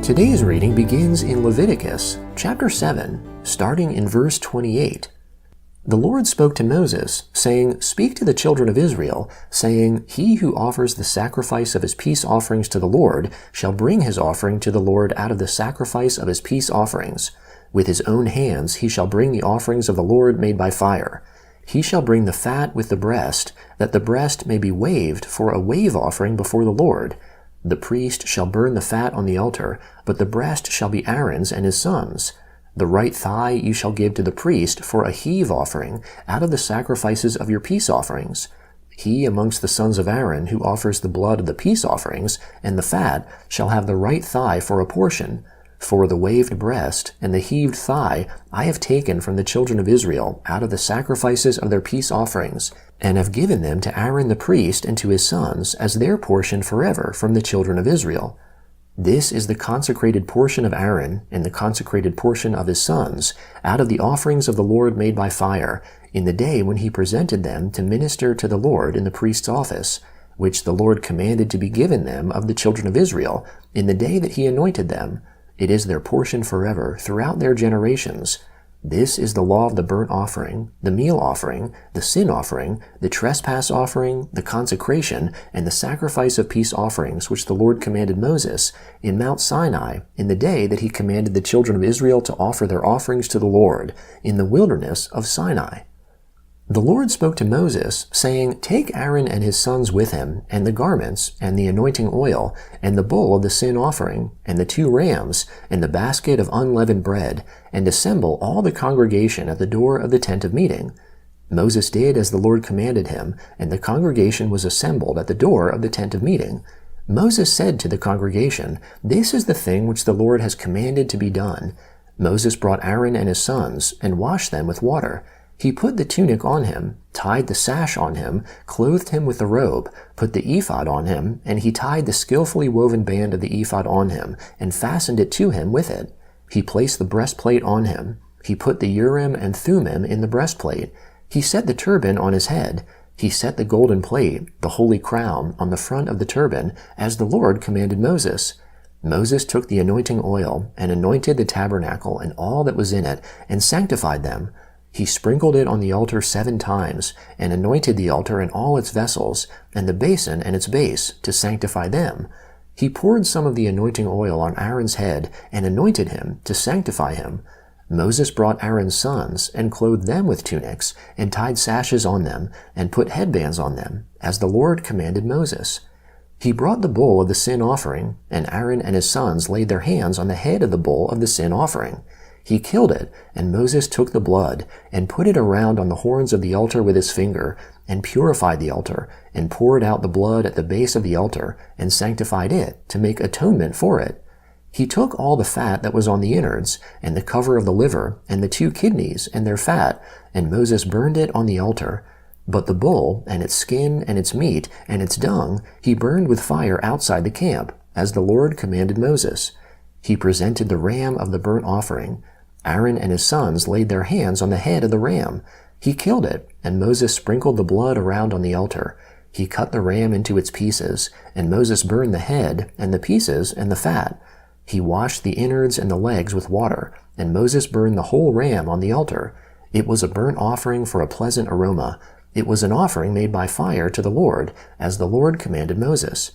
Today's reading begins in Leviticus chapter 7, starting in verse 28. The Lord spoke to Moses, saying, "Speak to the children of Israel, saying, He who offers the sacrifice of his peace offerings to the Lord shall bring his offering to the Lord out of the sacrifice of his peace offerings. With his own hands he shall bring the offerings of the Lord made by fire. He shall bring the fat with the breast, that the breast may be waved for a wave offering before the Lord. The priest shall burn the fat on the altar, but the breast shall be Aaron's and his sons'. The right thigh you shall give to the priest for a heave offering out of the sacrifices of your peace offerings. He amongst the sons of Aaron who offers the blood of the peace offerings and the fat shall have the right thigh for a portion. For the waved breast and the heaved thigh I have taken from the children of Israel out of the sacrifices of their peace offerings, and have given them to Aaron the priest and to his sons as their portion forever from the children of Israel. This is the consecrated portion of Aaron and the consecrated portion of his sons out of the offerings of the Lord made by fire, in the day when he presented them to minister to the Lord in the priest's office, which the Lord commanded to be given them of the children of Israel in the day that he anointed them. It is their portion forever throughout their generations. This is the law of the burnt offering, the meal offering, the sin offering, the trespass offering, the consecration, and the sacrifice of peace offerings which the Lord commanded Moses in Mount Sinai in the day that he commanded the children of Israel to offer their offerings to the Lord in the wilderness of Sinai. The Lord spoke to Moses, saying, Take Aaron and his sons with him, and the garments, and the anointing oil, and the bull of the sin offering, and the 2 rams, and the basket of unleavened bread, and assemble all the congregation at the door of the tent of meeting. Moses did as the Lord commanded him, and the congregation was assembled at the door of the tent of meeting. Moses said to the congregation, This is the thing which the Lord has commanded to be done. Moses brought Aaron and his sons, and washed them with water. He put the tunic on him, tied the sash on him, clothed him with the robe, put the ephod on him, and he tied the skillfully woven band of the ephod on him, and fastened it to him with it. He placed the breastplate on him. He put the Urim and Thummim in the breastplate. He set the turban on his head. He set the golden plate, the holy crown, on the front of the turban, as the Lord commanded Moses. Moses took the anointing oil, and anointed the tabernacle and all that was in it, and sanctified them. He sprinkled it on the altar 7 times, and anointed the altar and all its vessels, and the basin and its base, to sanctify them. He poured some of the anointing oil on Aaron's head, and anointed him, to sanctify him. Moses brought Aaron's sons, and clothed them with tunics, and tied sashes on them, and put headbands on them, as the Lord commanded Moses. He brought the bull of the sin offering, and Aaron and his sons laid their hands on the head of the bull of the sin offering. He killed it, and Moses took the blood, and put it around on the horns of the altar with his finger, and purified the altar, and poured out the blood at the base of the altar, and sanctified it, to make atonement for it. He took all the fat that was on the innards, and the cover of the liver, and the 2 kidneys, and their fat, and Moses burned it on the altar. But the bull, and its skin, and its meat, and its dung, he burned with fire outside the camp, as the Lord commanded Moses. He presented the ram of the burnt offering. Aaron and his sons laid their hands on the head of the ram. He killed it, and Moses sprinkled the blood around on the altar. He cut the ram into its pieces, and Moses burned the head, and the pieces, and the fat. He washed the innards and the legs with water, and Moses burned the whole ram on the altar. It was a burnt offering for a pleasant aroma. It was an offering made by fire to the Lord, as the Lord commanded Moses.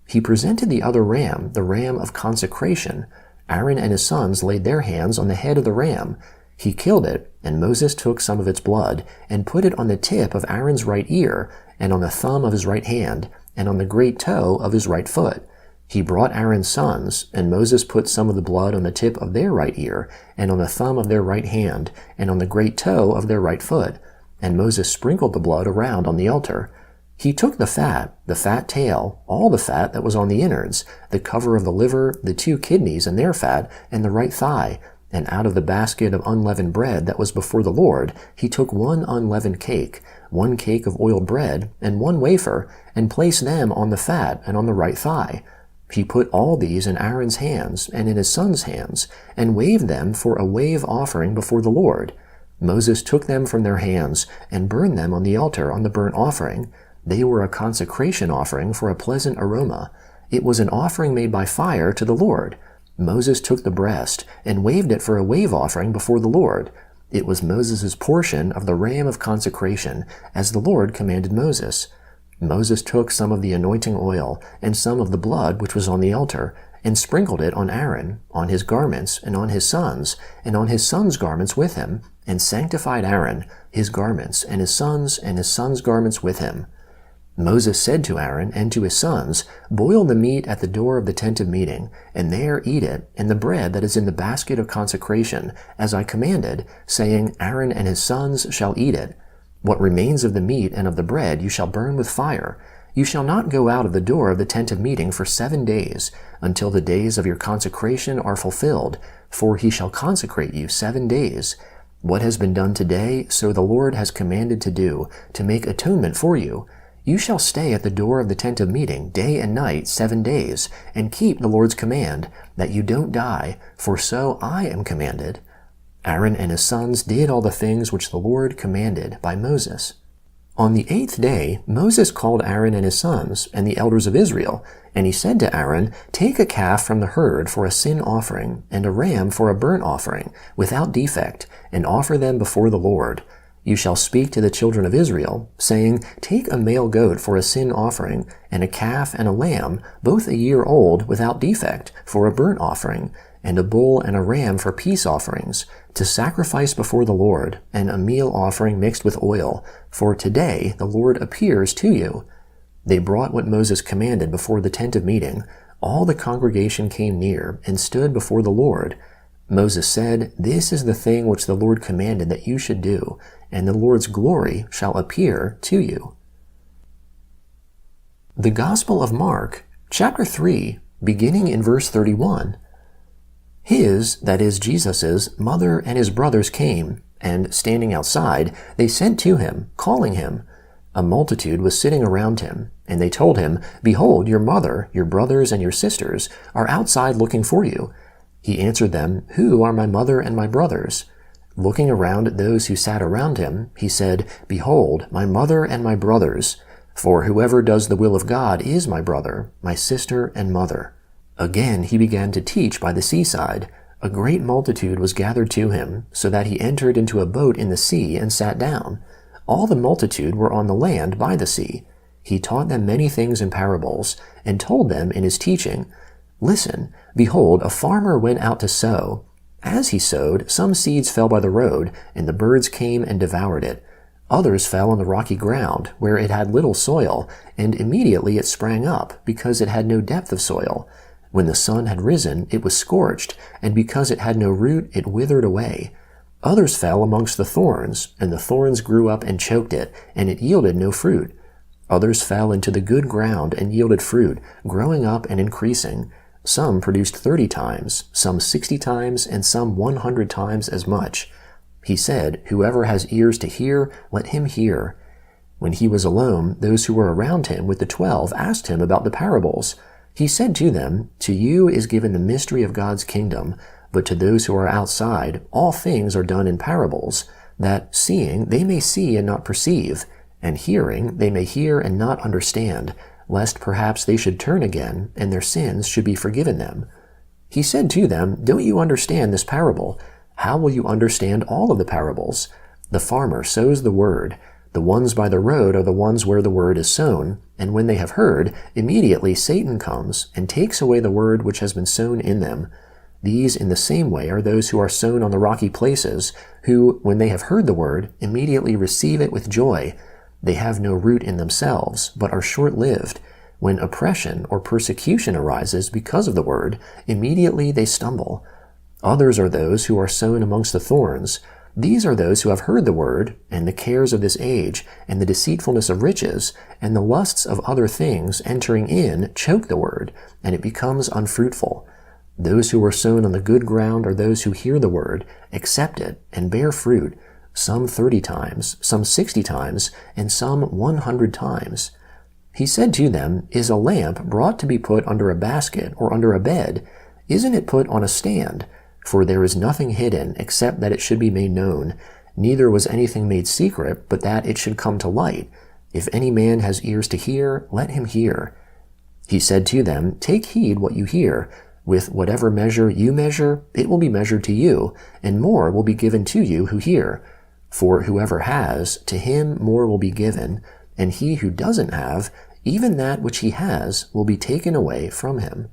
He presented the other ram, the ram of consecration. Aaron and his sons laid their hands on the head of the ram. He killed it, and Moses took some of its blood, and put it on the tip of Aaron's right ear, and on the thumb of his right hand, and on the great toe of his right foot. He brought Aaron's sons, and Moses put some of the blood on the tip of their right ear, and on the thumb of their right hand, and on the great toe of their right foot. And Moses sprinkled the blood around on the altar. He took the fat tail, all the fat that was on the innards, the cover of the liver, the 2 kidneys and their fat, and the right thigh, and out of the basket of unleavened bread that was before the Lord, he took 1 unleavened cake, 1 cake of oiled bread, and 1 wafer, and placed them on the fat and on the right thigh. He put all these in Aaron's hands and in his sons' hands, and waved them for a wave offering before the Lord. Moses took them from their hands, and burned them on the altar on the burnt offering. They were a consecration offering for a pleasant aroma. It was an offering made by fire to the Lord. Moses took the breast and waved it for a wave offering before the Lord. It was Moses' portion of the ram of consecration, as the Lord commanded Moses. Moses took some of the anointing oil and some of the blood which was on the altar, and sprinkled it on Aaron, on his garments, and on his sons garments with him, and sanctified Aaron, his garments, and his sons' garments with him. Moses said to Aaron and to his sons, "Boil the meat at the door of the tent of meeting, and there eat it, and the bread that is in the basket of consecration, as I commanded, saying, Aaron and his sons shall eat it. What remains of the meat and of the bread you shall burn with fire. You shall not go out of the door of the tent of meeting for 7 days, until the days of your consecration are fulfilled, for he shall consecrate you 7 days. What has been done today, so the Lord has commanded to do, to make atonement for you. You shall stay at the door of the tent of meeting day and night 7 days, and keep the Lord's command, that you don't die, for so I am commanded." Aaron and his sons did all the things which the Lord commanded by Moses. On the 8th day, Moses called Aaron and his sons and the elders of Israel, and he said to Aaron, "Take a calf from the herd for a sin offering, and a ram for a burnt offering, without defect, and offer them before the Lord. You shall speak to the children of Israel, saying, Take a male goat for a sin offering, and a calf and a lamb, both a year old, without defect, for a burnt offering, and a bull and a ram for peace offerings, to sacrifice before the Lord, and a meal offering mixed with oil, for today the Lord appears to you." They brought what Moses commanded before the tent of meeting. All the congregation came near and stood before the Lord. Moses said, "This is the thing which the Lord commanded that you should do, and the Lord's glory shall appear to you." The Gospel of Mark, chapter 3, beginning in verse 31. His, that is Jesus's, mother and his brothers came, and standing outside, they sent to him, calling him. A multitude was sitting around him, and they told him, "Behold, your mother, your brothers, and your sisters are outside looking for you." He answered them, "Who are my mother and my brothers?" Looking around at those who sat around him, he said, "Behold, my mother and my brothers. For whoever does the will of God is my brother, my sister, and mother." Again he began to teach by the seaside. A great multitude was gathered to him, so that he entered into a boat in the sea and sat down. All the multitude were on the land by the sea. He taught them many things in parables, and told them in his teaching, "Listen, behold, a farmer went out to sow. As he sowed, some seeds fell by the road, and the birds came and devoured it. Others fell on the rocky ground, where it had little soil, and immediately it sprang up, because it had no depth of soil. When the sun had risen, it was scorched, and because it had no root, it withered away. Others fell amongst the thorns, and the thorns grew up and choked it, and it yielded no fruit. Others fell into the good ground and yielded fruit, growing up and increasing. Some produced 30 times, some 60 times, and some 100 times as much." He said, "Whoever has ears to hear, let him hear." When he was alone, those who were around him with the 12 asked him about the parables. He said to them, "To you is given the mystery of God's kingdom, but to those who are outside, all things are done in parables, that seeing they may see and not perceive, and hearing they may hear and not understand, lest perhaps they should turn again, and their sins should be forgiven them." He said to them, "Don't you understand this parable? How will you understand all of the parables? The farmer sows the word. The ones by the road are the ones where the word is sown, and when they have heard, immediately Satan comes and takes away the word which has been sown in them. These in the same way are those who are sown on the rocky places, who, when they have heard the word, immediately receive it with joy. They have no root in themselves, but are short-lived. When oppression or persecution arises because of the word, immediately they stumble. Others are those who are sown amongst the thorns. These are those who have heard the word, and the cares of this age, and the deceitfulness of riches, and the lusts of other things entering in choke the word, and it becomes unfruitful. Those who are sown on the good ground are those who hear the word, accept it, and bear fruit, some 30 times, some 60 times, and some 100 times. He said to them, "Is a lamp brought to be put under a basket or under a bed? Isn't it put on a stand? For there is nothing hidden except that it should be made known. Neither was anything made secret, but that it should come to light. If any man has ears to hear, let him hear." He said to them, "Take heed what you hear. With whatever measure you measure, it will be measured to you, and more will be given to you who hear. For whoever has, to him more will be given, and he who doesn't have, even that which he has will be taken away from him.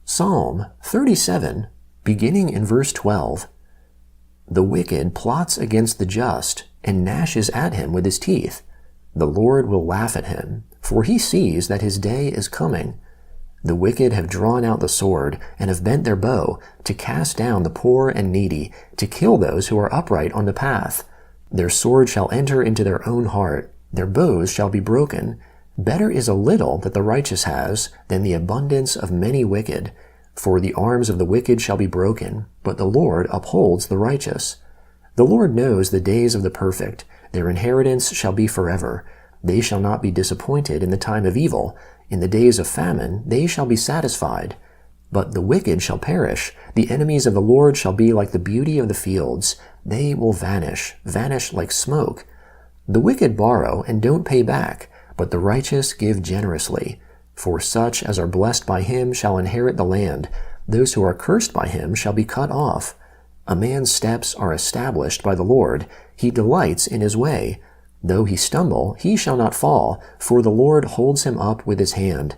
Psalm 37, beginning in verse 12. The wicked plots against the just, and gnashes at him with his teeth. The Lord will laugh at him, for he sees that his day is coming. The wicked have drawn out the sword, and have bent their bow, to cast down the poor and needy, to kill those who are upright on the path. Their sword shall enter into their own heart, their bows shall be broken. Better is a little that the righteous has, than the abundance of many wicked. For the arms of the wicked shall be broken, but the Lord upholds the righteous. The Lord knows the days of the perfect, their inheritance shall be forever. They shall not be disappointed in the time of evil. In the days of famine they shall be satisfied. But the wicked shall perish. The enemies of the Lord shall be like the beauty of the fields. They will vanish like smoke. The wicked borrow and don't pay back, but the righteous give generously. For such as are blessed by him shall inherit the land. Those who are cursed by him shall be cut off. A man's steps are established by the Lord. He delights in his way. Though he stumble, he shall not fall, for the Lord holds him up with his hand.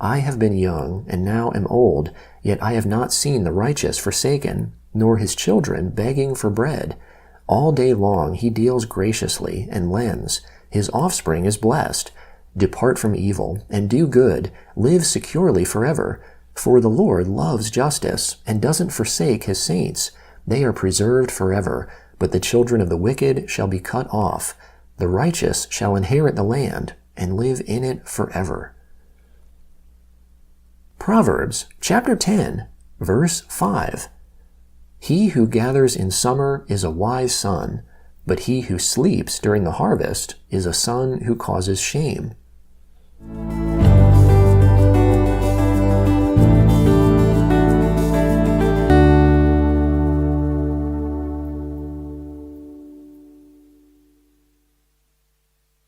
I have been young, and now am old, yet I have not seen the righteous forsaken, nor his children begging for bread. All day long he deals graciously and lends. His offspring is blessed. Depart from evil, and do good. Live securely forever. For the Lord loves justice, and doesn't forsake his saints. They are preserved forever, but the children of the wicked shall be cut off. The righteous shall inherit the land, and live in it forever. Proverbs chapter 10, verse 5. He who gathers in summer is a wise son, but he who sleeps during the harvest is a son who causes shame.